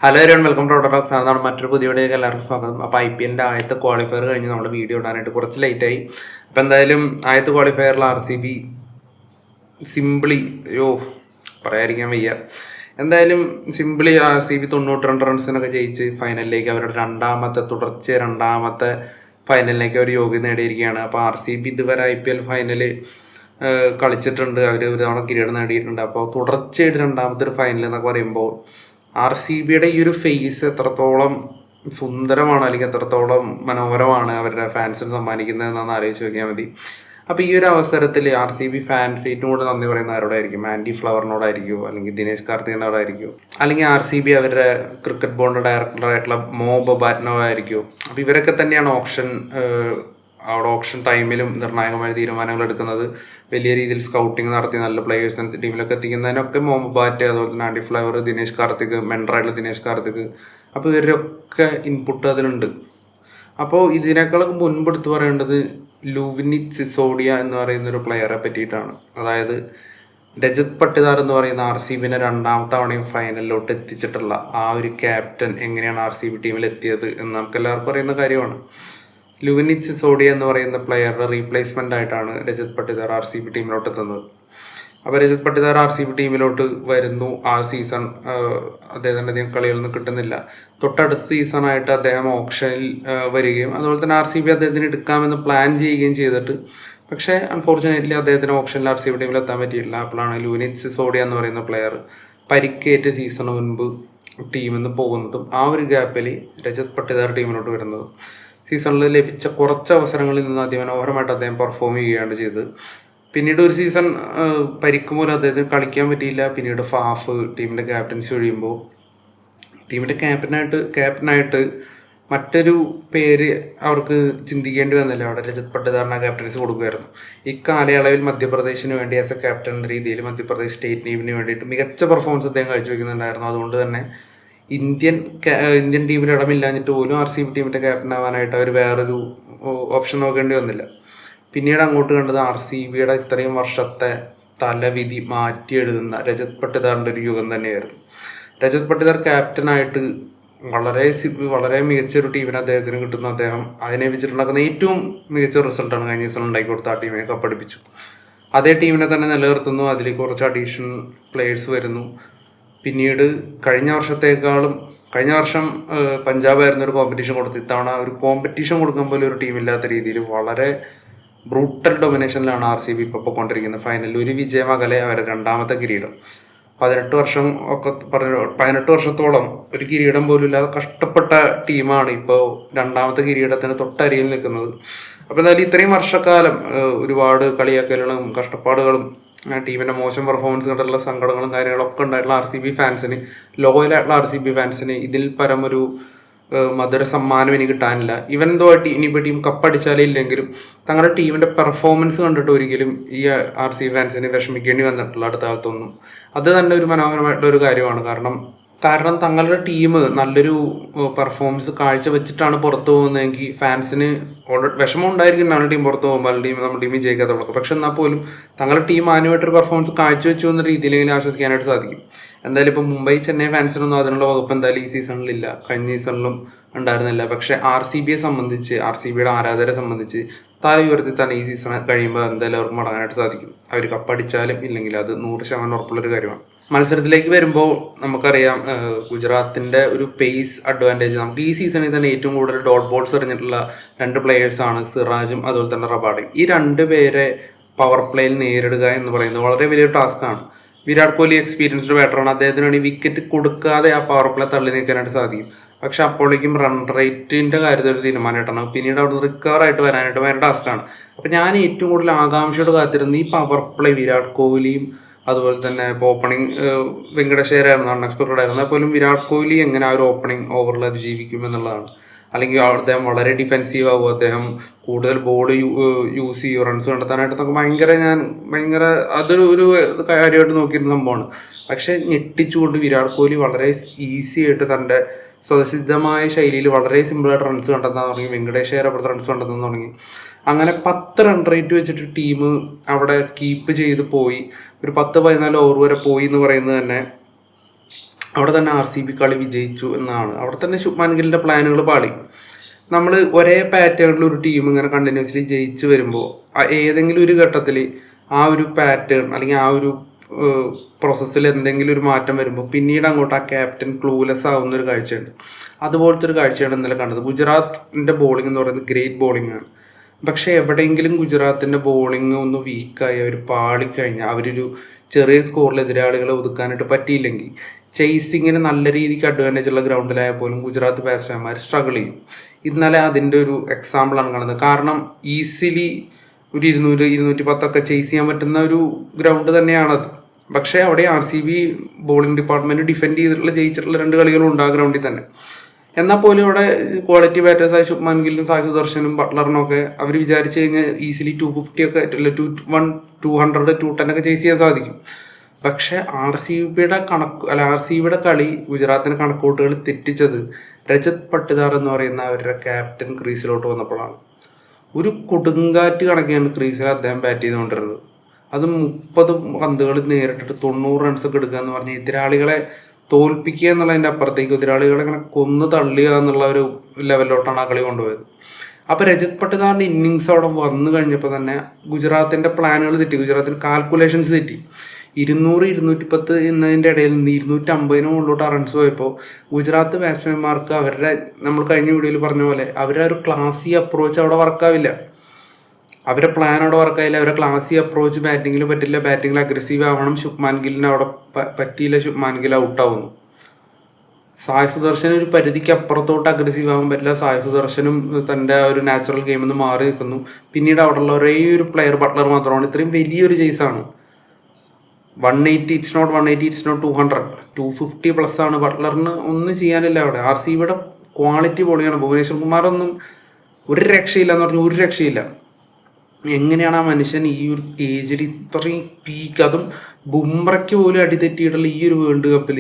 Hello everyone, welcome to Autotalks. ആണ് മറ്റൊരു പുതിയ വീഡിയോയിലേക്ക് എല്ലാവർക്കും സ്വാഗതം. അപ്പോൾ IPL ആദ്യത്തെ ക്വാളിഫയർ കഴിഞ്ഞ് നമ്മൾ വീഡിയോ ഇടാനായിട്ട് കുറച്ച് ലേറ്റായി. അപ്പോൾ എന്തായാലും ആദ്യത്തെ ക്വാളിഫയറിൽ RCB സിംപിളി പറയാതിരിക്കാൻ വയ്യ. എന്തായാലും സിംപിളി RCB 92 റൺസിനൊക്കെ ജയിച്ച് ഫൈനലിലേക്ക് അവരുടെ തുടർച്ചയായ രണ്ടാമത്തെ ഫൈനലിലേക്ക് അവർ യോഗ്യത നേടിയിരിക്കുകയാണ്. അപ്പോൾ RCB ഇതുവരെ IPL ഫൈനല് കളിച്ചിട്ടുണ്ട്, അവർ ഒരു തവണ കിരീടം നേടിയിട്ടുണ്ട്. അപ്പോൾ തുടർച്ചയായിട്ട് രണ്ടാമത്തെ ഒരു ഫൈനൽ എന്നൊക്കെ പറയുമ്പോൾ RCBയുടെ ഈ ഒരു ഫേസ് എത്രത്തോളം സുന്ദരമാണ് അല്ലെങ്കിൽ എത്രത്തോളം മനോഹരമാണ് അവരുടെ ഫാൻസിന് സമ്മാനിക്കുന്നതെന്നാണ് ആലോചിച്ച് നോക്കിയാൽ മതി. അപ്പോൾ ഈ ഒരു അവസരത്തിൽ RCB ഫാൻസ് ഏറ്റവും കൂടുതൽ നന്ദി പറയുന്ന ആരോടായിരിക്കും? ആൻഡി ഫ്ലവറിനോടായിരിക്കുമോ, അല്ലെങ്കിൽ ദിനേശ് കാർത്തികിനോടായിരിക്കുമോ, അല്ലെങ്കിൽ RCB അവരുടെ ക്രിക്കറ്റ് ബോർഡ് ഡയറക്ടറായിട്ടുള്ള മോ ബൊബാറ്റിനോടായിരിക്കുമോ? അപ്പോൾ ഇവരൊക്കെ തന്നെയാണ് ഓപ്ഷൻ ടൈമിലും നിർണായകമായ തീരുമാനങ്ങൾ എടുക്കുന്നത്. വലിയ രീതിയിൽ സ്കൗട്ടിങ് നടത്തി നല്ല പ്ലേയേഴ്സിന് ടീമിലൊക്കെ എത്തിക്കുന്നതിനൊക്കെ മുഹമ്മദ് ബാറ്റ്, അതുപോലെ തന്നെ ആൻഡി ഫ്ലവർ, ദിനേശ് കാർത്തിക്, മെൻഡറായിട്ടുള്ള ദിനേശ് കാർത്തിക്, അപ്പോൾ ഇവരൊക്കെ ഇൻപുട്ട് അതിലുണ്ട്. അപ്പോൾ ഇതിനേക്കാളൊക്കെ മുൻപ് എടുത്ത് പറയേണ്ടത് ലുവിനിത് സിസോഡിയ എന്ന് പറയുന്ന ഒരു പ്ലെയറെ പറ്റിയിട്ടാണ്. അതായത് രജത് പട്ടിദാർ എന്ന് പറയുന്ന RCBനെ രണ്ടാമത്തെ തവണയും ഫൈനലിലോട്ട് എത്തിച്ചിട്ടുള്ള ആ ഒരു ക്യാപ്റ്റൻ എങ്ങനെയാണ് RCB ടീമിൽ എത്തിയത് എന്ന് നമുക്ക് എല്ലാവർക്കും അറിയുന്ന കാര്യമാണ്. ലുവിനിത് സിസോഡിയ എന്ന് പറയുന്ന പ്ലെയറുടെ റീപ്ലേസ്മെൻ്റ് ആയിട്ടാണ് രജത് പട്ടിദാർ RCB ടീമിലോട്ട് എത്തുന്നത്. അപ്പോൾ രജത് പട്ടിദാർ RCB ടീമിലോട്ട് വരുന്നു. ആ സീസൺ അദ്ദേഹത്തിൻ്റെ അധികം കളികളൊന്നും കിട്ടുന്നില്ല. തൊട്ടടുത്ത സീസണായിട്ട് അദ്ദേഹം ഓപ്ഷനിൽ വരികയും അതുപോലെ തന്നെ RCB അദ്ദേഹത്തിന് എടുക്കാമെന്ന് പ്ലാൻ ചെയ്യുകയും ചെയ്തിട്ട്, പക്ഷേ അൺഫോർച്ചുനേറ്റ്ലി അദ്ദേഹത്തിന് ഓപ്ഷനിൽ RCB ടീമിൽ എത്താൻ പറ്റിയില്ല. അപ്പോഴാണ് ലുവിനിത് സിസോഡിയ എന്ന് പറയുന്ന പ്ലെയർ പരിക്കേറ്റ സീസണ് മുൻപ് ടീമിൽ നിന്ന് പോകുന്നതും ആ ഒരു ഗ്യാപ്പിൽ രജത് പട്ടിദാർ ടീമിലോട്ട് വരുന്നതും. സീസണിൽ ലഭിച്ച കുറച്ച് അവസരങ്ങളിൽ നിന്ന് അതിമനോഹരമായിട്ട് അദ്ദേഹം പെർഫോം ചെയ്യുകയാണ് ചെയ്തത്. പിന്നീട് ഒരു സീസൺ പരിക്ക് മൂലം അദ്ദേഹത്തിന് കളിക്കാൻ പറ്റിയില്ല. പിന്നീട് ഫാഫ് ടീമിൻ്റെ ക്യാപ്റ്റൻസി ഒഴിയുമ്പോൾ ടീമിൻ്റെ ക്യാപ്റ്റനായിട്ട് മറ്റൊരു പേര് അവർക്ക് ചിന്തിക്കേണ്ടി വന്നില്ല. അവിടെ രജത് പട്ടിദാറിന് ക്യാപ്റ്റൻസി കൊടുക്കുമായിരുന്നു. ഈ കാലയളവിൽ മധ്യപ്രദേശിന് വേണ്ടി ആസ് എ ക്യാപ്റ്റൻ എന്ന രീതിയിൽ മധ്യപ്രദേശ് സ്റ്റേറ്റ് ടീമിന് വേണ്ടിയിട്ട് മികച്ച പെർഫോമൻസ് അദ്ദേഹം കാഴ്ചവെക്കുന്നുണ്ടായിരുന്നു. അതുകൊണ്ട് തന്നെ ഇന്ത്യൻ ടീമിൽ ഇടമില്ലാഞ്ഞിട്ട് പോലും RCB ടീമിൻ്റെ ക്യാപ്റ്റൻ ആവാനായിട്ട് അവർ വേറൊരു ഓപ്ഷൻ നോക്കേണ്ടി വന്നില്ല. പിന്നീട് അങ്ങോട്ട് കണ്ടത് RCBയുടെ ഇത്രയും വർഷത്തെ തലവിധി മാറ്റിയെഴുതുന്ന രജത് പട്ടിദാറിൻ്റെ ഒരു യുഗം തന്നെയായിരുന്നു. രജത് പട്ടിദാർ ക്യാപ്റ്റനായിട്ട് വളരെ മികച്ചൊരു ടീമിന് അദ്ദേഹത്തിന് കിട്ടുന്നു. അദ്ദേഹം അതിനെ വെച്ചിട്ടുണ്ടാക്കുന്ന ഏറ്റവും മികച്ച റിസൾട്ടാണ് കഴിഞ്ഞ സീസൺ ഉണ്ടാക്കി കൊടുത്ത ആ ടീമിനെ കപ്പടിപ്പിച്ചു. അതേ ടീമിനെ തന്നെ നിലനിർത്തുന്നു. അതിൽ കുറച്ച് അഡീഷണൽ പ്ലേയേഴ്സ് വരുന്നു. പിന്നീട് കഴിഞ്ഞ വർഷം പഞ്ചാബ് ആയിരുന്നു ഒരു കോമ്പറ്റീഷൻ കൊടുത്ത്, ഇത്തവണ ഒരു കോമ്പറ്റീഷൻ കൊടുക്കാൻ പോലും ഒരു ടീമില്ലാത്ത രീതിയിൽ വളരെ ബ്രൂട്ടൽ ഡൊമിനേഷനിലാണ് RCB ഇപ്പോൾ പോയിക്കൊണ്ടിരിക്കുന്നത്. ഫൈനലിൽ ഒരു വിജയം അകലെ അവരുടെ രണ്ടാമത്തെ കിരീടം. 18 വർഷത്തോളം ഒരു കിരീടം പോലും ഇല്ലാതെ കഷ്ടപ്പെട്ട ടീമാണ് ഇപ്പോൾ രണ്ടാമത്തെ കിരീടത്തിന് തൊട്ടരിയിൽ നിൽക്കുന്നത്. അപ്പോൾ എന്തായാലും ഇത്രയും വർഷക്കാലം ഒരുപാട് കളിയാക്കലുകളും കഷ്ടപ്പാടുകളും ടീമിൻ്റെ മോശം പെർഫോമൻസ് കണ്ടുള്ള സങ്കടങ്ങളും കാര്യങ്ങളൊക്കെ ഉണ്ടായിട്ടുള്ള RCB ഫാൻസിന്, ലോയലായിട്ടുള്ള RCB ഫാൻസിന് ഇതിൽ പരം ഒരു മധുര സമ്മാനം ഇനി കിട്ടാനില്ല. ഇവൻ എന്തോ ഇനിയിപ്പോൾ ടീം കപ്പടിച്ചാലേ ഇല്ലെങ്കിലും തങ്ങളുടെ ടീമിൻ്റെ പെർഫോമൻസ് കണ്ടിട്ട് ഒരിക്കലും ഈ RCB ഫാൻസിന് വിഷമിക്കേണ്ടി വന്നിട്ടുള്ള അടുത്ത കാലത്തൊന്നും. അത് തന്നെ ഒരു മനോഹരമായിട്ടുള്ള ഒരു കാര്യമാണ്. കാരണം തങ്ങളുടെ ടീം നല്ലൊരു പെർഫോമൻസ് കാഴ്ചവെച്ചിട്ടാണ് പുറത്തു പോകുന്നതെങ്കിൽ ഫാൻസിന് വിഷമം ഉണ്ടായിരിക്കും നമ്മുടെ ടീം പുറത്തു പോകുമ്പോൾ, നമ്മുടെ ടീം ജയിക്കാത്തുള്ളൂ. പക്ഷെ എന്നാൽ പോലും തങ്ങളുടെ ടീം മാന്യമായിട്ടൊരു പെർഫോമൻസ് കാഴ്ചവെച്ചു എന്ന രീതിയിലെങ്കിലും ആശ്വസിക്കാനായിട്ട് സാധിക്കും. എന്തായാലും ഇപ്പോൾ മുംബൈ ചെന്നൈ ഫാൻസിനൊന്നും അതിനുള്ള വകുപ്പ് എന്തായാലും ഈ സീസണിലില്ല, കഴിഞ്ഞ സീസണിലും ഉണ്ടായിരുന്നില്ല. പക്ഷെ RCBയെ സംബന്ധിച്ച്, RCBയുടെ ആരാധകരെ സംബന്ധിച്ച് തല ഉയർത്തി തന്നെ ഈ സീസൺ കഴിയുമ്പോൾ എന്തായാലും അവർക്ക് മടങ്ങാനായിട്ട് സാധിക്കും. അവർ കപ്പടിച്ചാലും ഇല്ലെങ്കിൽ അത് 100% ഉറപ്പുള്ളൊരു കാര്യമാണ്. മത്സരത്തിലേക്ക് വരുമ്പോൾ നമുക്കറിയാം ഗുജറാത്തിൻ്റെ ഒരു പേസ് അഡ്വാൻറ്റേജ്. നമുക്ക് ഈ സീസണിൽ തന്നെ ഏറ്റവും കൂടുതൽ ഡോട്ട് ബോൾസ് എറിഞ്ഞിട്ടുള്ള 2 പ്ലെയേഴ്സാണ് സിറാജും അതുപോലെ തന്നെ റബാഡയും. ഈ 2 പേരെ പവർ പ്ലേയിൽ നേരിടുക എന്ന് പറയുന്നത് വളരെ വലിയൊരു ടാസ്ക്കാണ്. വിരാട് കോഹ്ലി എക്സ്പീരിയൻസ്ഡ് ബാറ്ററാണ്. അദ്ദേഹത്തിന് വേണ്ടി വിക്കറ്റ് കൊടുക്കാതെ ആ പവർ പ്ലേ തള്ളി നീക്കാനായിട്ട് സാധിക്കും. പക്ഷെ അപ്പോഴേക്കും റൺ റേറ്റിൻ്റെ കാര്യത്തിൽ ഒരു തീരുമാനം കിട്ടണം. പിന്നീട് അവിടെ റിക്കവർ ആയിട്ട് വരാനായിട്ട് ഭയങ്കര ടാസ്ക്കാണ്. അപ്പോൾ ഞാൻ ഏറ്റവും കൂടുതൽ ആകാംക്ഷയോട് കാത്തിരുന്നത് ഈ പവർ പ്ലേ വിരാട് കോഹ്ലിയും അതുപോലെ തന്നെ ഇപ്പോൾ ഓപ്പണിംഗ് വെങ്കടേഷ് അയ്യരായിരുന്നു, അൺഎക്സ്പെക്റ്റഡ് ആയിരുന്നു. അതുപോലും വിരാട് കോഹ്ലി എങ്ങനെ ആ ഒരു ഓപ്പണിംഗ് ഓവറിൽ അതിജീവിക്കും എന്നുള്ളതാണ്. അല്ലെങ്കിൽ അദ്ദേഹം വളരെ ഡിഫെൻസീവ് ആകും, അദ്ദേഹം കൂടുതൽ ബോൾ യൂസ് ചെയ്യും റൺസ് കണ്ടെത്താനായിട്ട് ഭയങ്കര അതൊരു കാര്യമായിട്ട് നോക്കിയിരുന്ന സംഭവമാണ്. പക്ഷെ ഞെട്ടിച്ചുകൊണ്ട് വിരാട് കോഹ്ലി വളരെ ഈസി ആയിട്ട് തൻ്റെ സ്വതസിദ്ധമായ ശൈലിയിൽ വളരെ സിമ്പിളായിട്ട് റൺസ് കണ്ടെത്താൻ തുടങ്ങി. വെങ്കടേഷ് അയ്യർ അപ്പുറത്ത് റൺസ് കണ്ടെത്താൻ തുടങ്ങി. അങ്ങനെ 10 റൺ റേറ്റ് വെച്ചിട്ട് ടീം അവിടെ കീപ്പ് ചെയ്ത് പോയി. ഒരു 10-14 ഓവർ വരെ പോയി എന്ന് പറയുന്നത് തന്നെ അവിടെ തന്നെ RCB കളി വിജയിച്ചു എന്നാണ്. അവിടെ തന്നെ ശുഭ്മാൻ ഗില്ലിൻ്റെ പ്ലാനുകൾ പാളി. നമ്മൾ ഒരേ പാറ്റേണിൽ ഒരു ടീം ഇങ്ങനെ കണ്ടിന്യൂസ്ലി ജയിച്ച് വരുമ്പോൾ ഏതെങ്കിലും ഒരു ഘട്ടത്തിൽ ആ ഒരു പാറ്റേൺ അല്ലെങ്കിൽ ആ ഒരു പ്രോസസ്സിൽ എന്തെങ്കിലും ഒരു മാറ്റം വരുമ്പോൾ പിന്നീട് അങ്ങോട്ട് ആ ക്യാപ്റ്റൻ ക്ലൂലെസ് ആവുന്ന ഒരു കാഴ്ചയുണ്ട്. അതുപോലത്തെ ഒരു കാഴ്ചയാണ് ഇന്നലെ കണ്ടത്. ഗുജറാത്തിൻ്റെ ബോളിംഗ് എന്ന് പറയുന്നത് ഗ്രേറ്റ് ബോളിംഗ് ആണ്. പക്ഷേ എവിടെയെങ്കിലും ഗുജറാത്തിൻ്റെ ബോളിംഗ് ഒന്ന് വീക്കായി അവർ പാളിക്കഴിഞ്ഞാൽ അവരൊരു ചെറിയ സ്കോറിൽ എതിരാളികളെ ഒതുക്കാനായിട്ട് പറ്റിയില്ലെങ്കിൽ ചേസിങ്ങിന് നല്ല രീതിക്ക് അഡ്വാൻറ്റേജ് ഉള്ള ഗ്രൗണ്ടിലായാൽ പോലും ഗുജറാത്ത് ബാറ്റ്സ്മാൻമാർ സ്ട്രഗിൾ ചെയ്യും. ഇന്നലെ അതിൻ്റെ ഒരു എക്സാമ്പിളാണ് കാണുന്നത്. കാരണം ഈസിലി ഒരു 200-210 ചേസ് ചെയ്യാൻ പറ്റുന്ന ഒരു ഗ്രൗണ്ട് തന്നെയാണത്. പക്ഷേ അവിടെ RCB ബോളിംഗ് ഡിപ്പാർട്ട്മെൻറ്റ് ഡിഫെൻഡ് ചെയ്തിട്ടുള്ള ജയിച്ചിട്ടുള്ള 2 കളികളും ഉണ്ട് ആ ഗ്രൗണ്ടിൽ തന്നെ. എന്നാൽ പോലും അവിടെ ക്വാളിറ്റി ബാറ്റേഴ്സായ ശുഭ്മാൻ ഗില്ലും സായ് സുദർശനും ബട്ട്ലറിനും ഒക്കെ അവർ വിചാരിച്ചു കഴിഞ്ഞാൽ ഈസിലി 250 ഒക്കെ 200 210 ഒക്കെ ചേസ് ചെയ്യാൻ സാധിക്കും. പക്ഷെ RCBയുടെ കളി ഗുജറാത്തിന് കണക്കൂട്ടുകൾ തെറ്റിച്ചത് രജത് പട്ടിദാർ എന്ന് പറയുന്ന അവരുടെ ക്യാപ്റ്റൻ ക്രീസിലോട്ട് വന്നപ്പോഴാണ്. ഒരു കൊടുങ്കാറ്റ് കണക്കെയാണ് ക്രീസിൽ അദ്ദേഹം ബാറ്റ് ചെയ്തുകൊണ്ടിരുന്നത്. അത് 30 പന്തുകൾ നേരിട്ടിട്ട് 90 റൺസ് ഒക്കെ എടുക്കുക എന്ന് പറഞ്ഞാൽ എതിരാളികളെ തോൽപ്പിക്കുക എന്നുള്ളതിൻ്റെ അപ്പുറത്തേക്ക് എതിരാളികളെ ഇങ്ങനെ കൊന്ന് തള്ളുക എന്നുള്ള ഒരു ലെവലിലോട്ടാണ് ആ കളി കൊണ്ടുപോയത്. അപ്പോൾ രജത് പട്ടിദാറിൻ്റെ ഇന്നിങ്സ് അവിടെ വന്നു കഴിഞ്ഞപ്പോൾ തന്നെ ഗുജറാത്തിൻ്റെ പ്ലാനുകൾ തെറ്റി, ഗുജറാത്തിൻ്റെ കാൽക്കുലേഷൻസ് തെറ്റി. 200-210 എന്നതിൻ്റെ ഇടയിൽ നിന്ന് 250 മുകളിലോട്ട് റൺസ് പോയപ്പോൾ ഗുജറാത്ത് ബാറ്റ്സ്മാൻമാർക്ക് അവരുടെ, നമ്മൾ കഴിഞ്ഞ വീഡിയോയിൽ പറഞ്ഞ പോലെ, അവരുടെ ഒരു ക്ലാസി അപ്രോച്ച് അവിടെ വർക്കാവില്ല. അവരുടെ പ്ലാൻ അവിടെ വർക്കായില്ല. അവരുടെ ക്ലാസി അപ്രോച്ച് ബാറ്റിങ്ങിൽ പറ്റില്ല. ബാറ്റിങ്ങിൽ അഗ്രസീവ് ആവണം. ശുഭ്മാൻ ഗില്ലിന് അവിടെ പറ്റിയില്ല. ശുഭ്മാൻ ഗിൽ ഔട്ടാവുന്നു. സായ് സുദർശൻ ഒരു പരിധിക്ക് അപ്പുറത്തോട്ട് അഗ്രസീവ് ആകാൻ പറ്റില്ല. സായ് സുദർശനും തൻ്റെ ഒരു നാച്ചുറൽ ഗെയിമിൽ നിന്ന് മാറി നിൽക്കുന്നു. പിന്നീട് അവിടെയുള്ള ഒരേ ഒരു പ്ലെയർ ബട്ട്ലർ മാത്രമാണ്. ഇത്രയും വലിയൊരു ചേസാണ്. 180, it's not 180, it's not 200, 250 plus ആണ്. ബട്ട്ലറിന് ഒന്നും ചെയ്യാനില്ല അവിടെ. RCBയുടെ ക്വാളിറ്റി പൊളിയാണ്. ഭുവനേശ്വർ കുമാറൊന്നും ഒരു രക്ഷയില്ല എന്ന് പറഞ്ഞാൽ ഒരു രക്ഷയില്ല. എങ്ങനെയാണ് ആ മനുഷ്യൻ ഈ ഒരു ഏജിൽ ഇത്രയും പീക്ക്, അതും ബുംറയ്ക്ക് പോലും അടിതെറ്റിയിട്ടുള്ള ഈ ഒരു വേൾഡ് കപ്പിൽ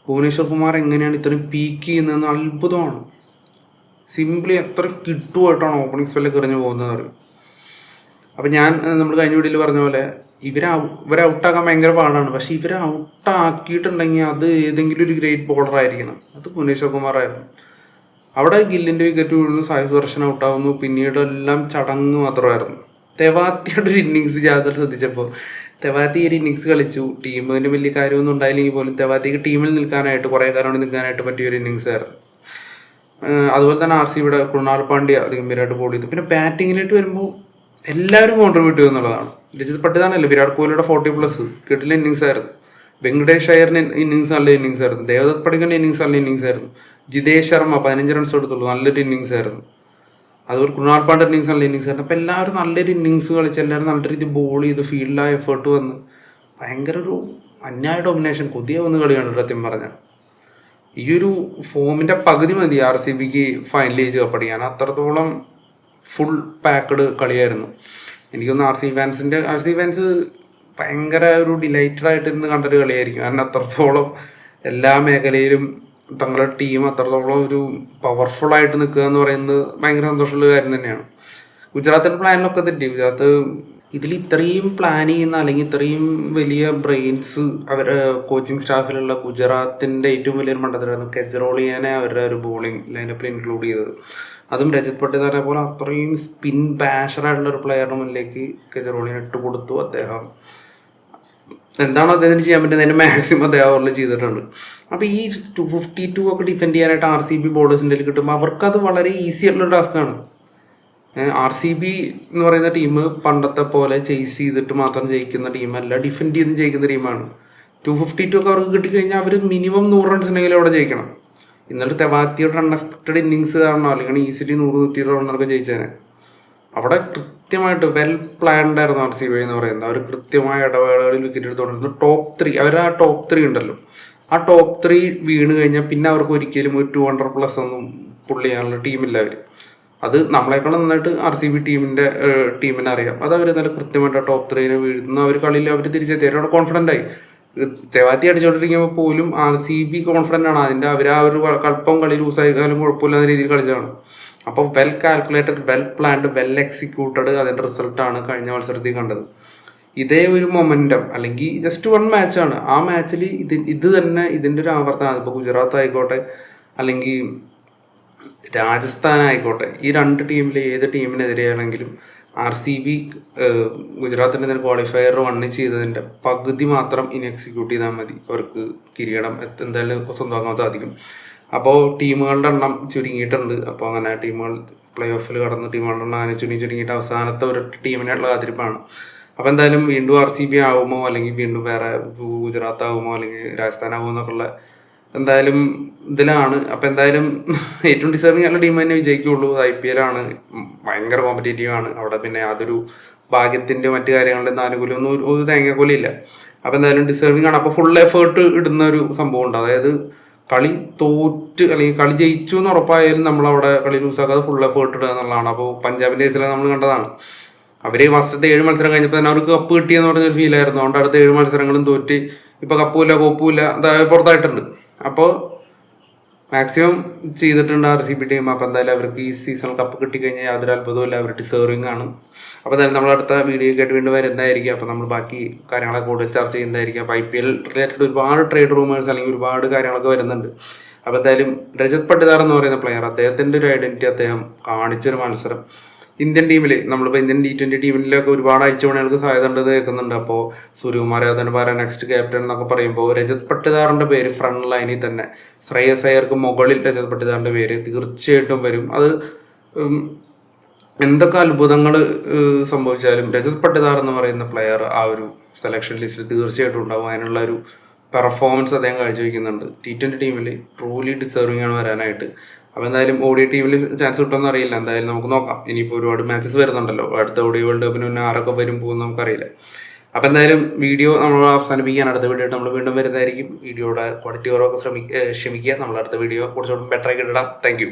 ഭുവനേശ്വർ കുമാർ എങ്ങനെയാണ് ഇത്രയും പീക്ക് ചെയ്യുന്നതെന്ന് അത്ഭുതമാണ്. സിംപ്ലി എത്ര കിട്ടുമായിട്ടാണ് ഓപ്പണിംഗ് സ്പെല്ലൊക്കെ എറിഞ്ഞു പോകുന്നത്. അപ്പം നമ്മൾ കഴിഞ്ഞ വീഡിയോയിൽ പറഞ്ഞ പോലെ ഇവരെ ഔട്ടാക്കാൻ ഭയങ്കര പാടാണ്. പക്ഷെ ഇവരെ ഔട്ടാക്കിയിട്ടുണ്ടെങ്കിൽ അത് ഏതെങ്കിലും ഒരു ഗ്രേറ്റ് ബോളർ ആയിരിക്കണം. അത് ഭുവനേശ്വർ കുമാർ ആയിരുന്നു. അവിടെ ഗില്ലിൻ്റെ വിക്കറ്റ് വീഴുന്നു, സായ് സുദർശൻ ഔട്ടാവുന്നു. പിന്നീട് എല്ലാം ചടങ്ങ് മാത്രമായിരുന്നു. തെവാത്തിയുടെ ഒരു ഇന്നിങ്സ് ജാതർ ശ്രദ്ധിച്ചപ്പോൾ തെവാത്തി ഒരു ഇന്നിങ്സ് കളിച്ചു. ടീമിന് വലിയ കാര്യമൊന്നും ഉണ്ടായില്ലെങ്കിൽ പോലും തെവാത്തിക്ക് ടീമിൽ നിൽക്കാനായിട്ട്, കുറേ കാലം നിൽക്കാനായിട്ട് പറ്റിയ ഒരു ഇന്നിങ്സ് ആയിരുന്നു. അതുപോലെ തന്നെ RCBയുടെ കൃണാൽ പാണ്ഡ്യ ഗംഭീരമായിട്ട് ബോൾ ചെയ്തു. പിന്നെ ബാറ്റിങ്ങിലേക്ക് വരുമ്പോൾ എല്ലാവരും കോൺട്രിബ്യൂട്ട് ചെയ്യുന്നുള്ളതാണ്. രജത് പട്ടിദാറല്ലേ, വിരാട് കോഹ്ലിയുടെ 40+ കിട്ടില്ല ഇന്നിങ്സ് ആയിരുന്നു. വെങ്കടേഷ് അയ്യറിന് ഇന്നിങ്സ് നല്ല ഇന്നിങ്സ് ആയിരുന്നു. ദേവദത്ത് പടിക്കലിൻ്റെ ഇന്നിങ്സ് നല്ല ഇന്നിങ്സ് ആയിരുന്നു. ജിതേഷ് ശർമ്മ 15 റൺസ് എടുത്തുള്ളൂ, നല്ലൊരു ഇന്നിങ്സ് ആയിരുന്നു. അതുപോലെ കൃണാൽ പാണ്ഡ്യ ഇന്നിങ്സ് നല്ല ഇന്നിങ്സ് ആയിരുന്നു. അപ്പോൾ എല്ലാവരും നല്ലൊരു ഇന്നിങ്സ് കളിച്ച് എല്ലാവരും നല്ല രീതിയിൽ ബോൾ ചെയ്ത് ഫീൽഡിലായ എഫേർട്ട് വന്ന് ഭയങ്കര ഒരു അന്യായ ഡൊമിനേഷൻ, കൊതിയ വന്ന് കളി കണ്ടു. സത്യം പറഞ്ഞാൽ ഈ ഒരു ഫോമിൻ്റെ പകുതി മതി RCBക്ക് ഫൈനലേജ് കപ്പടിക്കാൻ. അത്രത്തോളം ഫുൾ പാക്കഡ് കളിയായിരുന്നു. എനിക്കൊന്ന് RCB ഫാൻസ് ഭയങ്കര ഒരു ഡിലൈറ്റഡ് ആയിട്ടിരുന്ന് കണ്ടൊരു കളിയായിരിക്കും. കാരണം അത്രത്തോളം എല്ലാ മേഖലയിലും തങ്ങളുടെ ടീം അത്രത്തോളം ഒരു പവർഫുള്ളായിട്ട് നിൽക്കുക എന്ന് പറയുന്നത് ഭയങ്കര സന്തോഷമുള്ള കാര്യം തന്നെയാണ്. ഗുജറാത്തിൻ്റെ പ്ലാനിലൊക്കെ തെറ്റി. ഗുജറാത്ത് ഇതിൽ ഇത്രയും പ്ലാൻ ചെയ്യുന്ന, അല്ലെങ്കിൽ ഇത്രയും വലിയ ബ്രെയിൻസ് അവരുടെ കോച്ചിങ് സ്റ്റാഫിലുള്ള ഗുജറാത്തിൻ്റെ ഏറ്റവും വലിയൊരു മണ്ഡലമായിരുന്നു കെജ്റോളിയാനെ അവരുടെ ഒരു ബോളിംഗ് ലൈനപ്പിൽ ഇൻക്ലൂഡ് ചെയ്തത്. അതും രജത് പട്ടിദാറിനെ പോലെ അത്രയും സ്പിൻ ബാഷറായിട്ടുള്ള ഒരു പ്ലെയറിന് മുന്നിലേക്ക് കെജ്റോളിനെ ഇട്ട് കൊടുത്തു. അദ്ദേഹം എന്താണോ അദ്ദേഹത്തിന് ചെയ്യാൻ പറ്റുന്നത് അതിൻ്റെ മാക്സിമം അദ്ദേഹം ഓവറിൽ ചെയ്തിട്ടുണ്ട്. അപ്പോൾ ഈ 252 ഒക്കെ ഡിഫെൻഡ് ചെയ്യാനായിട്ട് RCB ബോളേഴ്സിൻ്റെ കിട്ടുമ്പോൾ അവർക്കത് വളരെ ഈസി ആയിട്ടുള്ള ടാസ്ക്കാണ്. RCB എന്ന് പറയുന്ന ടീം പണ്ടത്തെ പോലെ ചേസ് ചെയ്തിട്ട് മാത്രം ജയിക്കുന്ന ടീമല്ല, ഡിഫെൻഡ് ചെയ്ത് ജയിക്കുന്ന ടീമാണ്. 252 ഒക്കെ അവർക്ക് കിട്ടിക്കഴിഞ്ഞാൽ അവർ മിനിമം 100 റൺസ് ഉണ്ടെങ്കിലും അവിടെ ജയിക്കണം. ഇന്നലെ തെവാത്തിയുടെ അൺഎക്സ്പെക്റ്റഡ് ഇന്നിങ്സ് കാരണം അല്ലെങ്കിൽ ഈസിലി 100-120 റണ്ണൊക്കെ ജയിച്ചേനെ. അവിടെ കൃത്യമായിട്ട് വെൽ പ്ലാൻഡ് ആയിരുന്നു RCB എന്ന് പറയുന്നത്. അവർ കൃത്യമായ ഇടവേളകളിൽ വിക്കറ്റ് എടുത്തുകൊണ്ടിരുന്നു. ടോപ്പ് 3, അവർ ആ ടോപ്പ് 3 ഉണ്ടല്ലോ, ആ ടോപ്പ് 3 വീണ് കഴിഞ്ഞാൽ പിന്നെ അവർക്ക് ഒരിക്കലും ഒരു 200+ ഒന്നും പുള്ള് ചെയ്യാനുള്ള ടീമില്ല അവർ. അത് നമ്മളെക്കാളും നന്നായിട്ട് RCB ടീമിനെ അറിയാം. അത് അവർ നല്ല കൃത്യമായിട്ട് ടോപ്പ് 3 വീഴുന്നു. അവർ കളിയിൽ അവർ തിരിച്ചെത്തി, അവരോട് കോൺഫിഡൻ്റ് ആയി. തെവാത്തി അടിച്ചുകൊണ്ടിരിക്കുമ്പോൾ പോലും RCB കോൺഫിഡൻ്റ് ആണ്. അതിൻ്റെ അവർ ആ ഒരു കൽപ്പം കളി ലൂസായാലും കുഴപ്പമില്ലാത്ത രീതിയിൽ കളിച്ചതാണ്. അപ്പോൾ well calculated, well planned, well executed അതിൻ്റെ റിസൾട്ടാണ് കഴിഞ്ഞ മത്സരത്തിൽ കണ്ടത്. ഇതേ ഒരു മൊമെന്റം അല്ലെങ്കിൽ ജസ്റ്റ് വൺ മാച്ചാണ്, ആ മാച്ചിൽ ഇത് തന്നെ ഇതിൻ്റെ ഒരു ആവർത്തനം. ഇപ്പോൾ ഗുജറാത്ത് ആയിക്കോട്ടെ അല്ലെങ്കിൽ രാജസ്ഥാൻ ആയിക്കോട്ടെ, ഈ രണ്ട് ടീമിൽ ഏത് ടീമിനെതിരെയാണെങ്കിലും RCB ഗുജറാത്തിൻ്റെ തന്നെ ക്വാളിഫയർ വണ്ണ് ചെയ്തതിൻ്റെ പകുതി മാത്രം ഇനി എക്സിക്യൂട്ട് ചെയ്താൽ മതി, അവർക്ക് കിരീടം എന്തായാലും സ്വന്തമാക്കാൻ സാധിക്കും. അപ്പോൾ ടീമുകളുടെ എണ്ണം ചുരുങ്ങിയിട്ടുണ്ട്. അപ്പോൾ അങ്ങനെ ടീമുകൾ പ്ലേ ഓഫിൽ കടന്ന ടീമുകളുടെ എണ്ണം അങ്ങനെ ചുരുങ്ങിയിട്ട് അവസാനത്തെ ഒരു ടീമിനുള്ള കാത്തിരിപ്പാണ്. അപ്പോൾ എന്തായാലും വീണ്ടും RCB ആകുമോ അല്ലെങ്കിൽ വീണ്ടും വേറെ ഗുജറാത്ത് ആകുമോ അല്ലെങ്കിൽ രാജസ്ഥാൻ ആകുമോ എന്നൊക്കെയുള്ള എന്തായാലും ഇതിലാണ്. അപ്പം എന്തായാലും ഏറ്റവും ഡിസേർവിങ് ആയിട്ടുള്ള ടീം തന്നെ വിജയിക്കുള്ളൂ. IPL ആണ്, ഭയങ്കര കോമ്പറ്റേറ്റീവ് ആണ്. അവിടെ പിന്നെ യാതൊരു ഭാഗ്യത്തിൻ്റെ മറ്റു കാര്യങ്ങളുടെ ആനുകൂല്യമൊന്നും ഒരു തേങ്ങാക്കൂലി ഇല്ല. അപ്പം എന്തായാലും ഡിസേർവിങ് ആണ്. അപ്പോൾ ഫുൾ എഫേർട്ട് ഇടുന്ന ഒരു സംഭവം ഉണ്ട്. അതായത് കളി തോറ്റ് അല്ലെങ്കിൽ കളി ജയിച്ചു എന്ന് ഉറപ്പായാലും നമ്മളവിടെ കളി ലൂസാക്കാതെ ഫുൾ എഫേർട്ട് ഇടുക എന്നുള്ളതാണ്. അപ്പോൾ പഞ്ചാബിൻ്റെ കേസിൽ നമ്മൾ കണ്ടതാണ്. അവർ ഫസ്റ്റത്തെ 7 മത്സരം കഴിഞ്ഞപ്പോൾ തന്നെ അവർക്ക് കപ്പ് കിട്ടിയെന്ന് പറഞ്ഞൊരു ഫീലായിരുന്നു. അതുകൊണ്ട് അടുത്ത 7 മത്സരങ്ങളും തോറ്റ് ഇപ്പോൾ കപ്പുമില്ല കോപ്പുമില്ല പുറത്തായിട്ടുണ്ട്. അപ്പോൾ മാക്സിമം ചെയ്തിട്ടുണ്ട് RCB ടീം. അപ്പോൾ എന്തായാലും അവർക്ക് ഈ സീസണിൽ കപ്പ് കിട്ടിക്കഴിഞ്ഞാൽ യാതൊരു അത്ഭുതമില്ല, അവർ ഡിസേർവിങ് ആണ്. അപ്പോൾ എന്തായാലും നമ്മളടുത്ത വീഡിയോ ആയിട്ട് വീണ്ടും വരുന്നതായിരിക്കും. അപ്പോൾ നമ്മൾ ബാക്കി കാര്യങ്ങളൊക്കെ കൂടുതൽ ചർച്ച ചെയ്യുന്നതായിരിക്കും. അപ്പോൾ IPL റിലേറ്റഡ് ഒരുപാട് ട്രേഡ് റൂമേഴ്സ് അല്ലെങ്കിൽ ഒരുപാട് കാര്യങ്ങളൊക്കെ വരുന്നുണ്ട്. അപ്പോൾ എന്തായാലും രജത് പട്ടിദാർ എന്ന് പറയുന്ന പ്ലെയർ, അദ്ദേഹത്തിൻ്റെ ഒരു ഐഡൻറ്റിറ്റി അദ്ദേഹം കാണിച്ചൊരു മത്സരം ഇന്ത്യൻ ടീമിൽ, നമ്മളിപ്പോൾ ഇന്ത്യൻ T20 ടീമിലൊക്കെ ഒരുപാട് അഴിച്ചുപണികൾക്ക് സാധ്യത ഉണ്ടെന്ന് കേൾക്കുന്നുണ്ട്. അപ്പോൾ സൂര്യകുമാർ യാദവിനെ പറയാൻ നെക്സ്റ്റ് ക്യാപ്റ്റൻ എന്നൊക്കെ പറയുമ്പോൾ രജത് പട്ടിദാറിൻ്റെ പേര് ഫ്രണ്ട് ലൈനിൽ തന്നെ, ശ്രേയസ് അയ്യർക്ക് മുകളിൽ രജത് പട്ടിദാറിൻ്റെ പേര് തീർച്ചയായിട്ടും വരും. അത് എന്തൊക്കെ അത്ഭുതങ്ങൾ സംഭവിച്ചാലും രജത് പട്ടിദാർ എന്ന് പറയുന്ന പ്ലെയർ ആ ഒരു സെലക്ഷൻ ലിസ്റ്റിൽ തീർച്ചയായിട്ടും ഉണ്ടാവും. അതിനുള്ള ഒരു പെർഫോമൻസ് അദ്ദേഹം കാഴ്ചവെക്കുന്നുണ്ട്. T20 ടീമിൽ ട്രൂലി ഡിസേർവിംഗ് ആണ് വരാനായിട്ട്. അപ്പോൾ എന്തായാലും ODI ടീമിൽ ചാൻസ് കിട്ടുമെന്ന് അറിയില്ല. എന്തായാലും നമുക്ക് നോക്കാം. ഇനിയിപ്പോൾ ഒരുപാട് മാച്ചസ് വരുന്നുണ്ടല്ലോ, അടുത്ത ODI വേൾഡ് കപ്പിന് മുന്നേ ആരൊക്കെ വരും പോകുമെന്ന് നമുക്കറിയില്ല. അപ്പോൾ എന്തായാലും വീഡിയോ നമ്മൾ അവസാനിപ്പിക്കാൻ, അടുത്ത വീഡിയോ ആയിട്ട് നമ്മൾ വീണ്ടും വരുന്നതായിരിക്കും. വീഡിയോയുടെ ക്വാളിറ്റി കുറവൊക്കെ ക്ഷമിക്കുക. നമ്മൾ അടുത്ത വീഡിയോ കുറച്ചുകൂടി ബെറ്റർ ആക്കി ഇടാം. Thank you.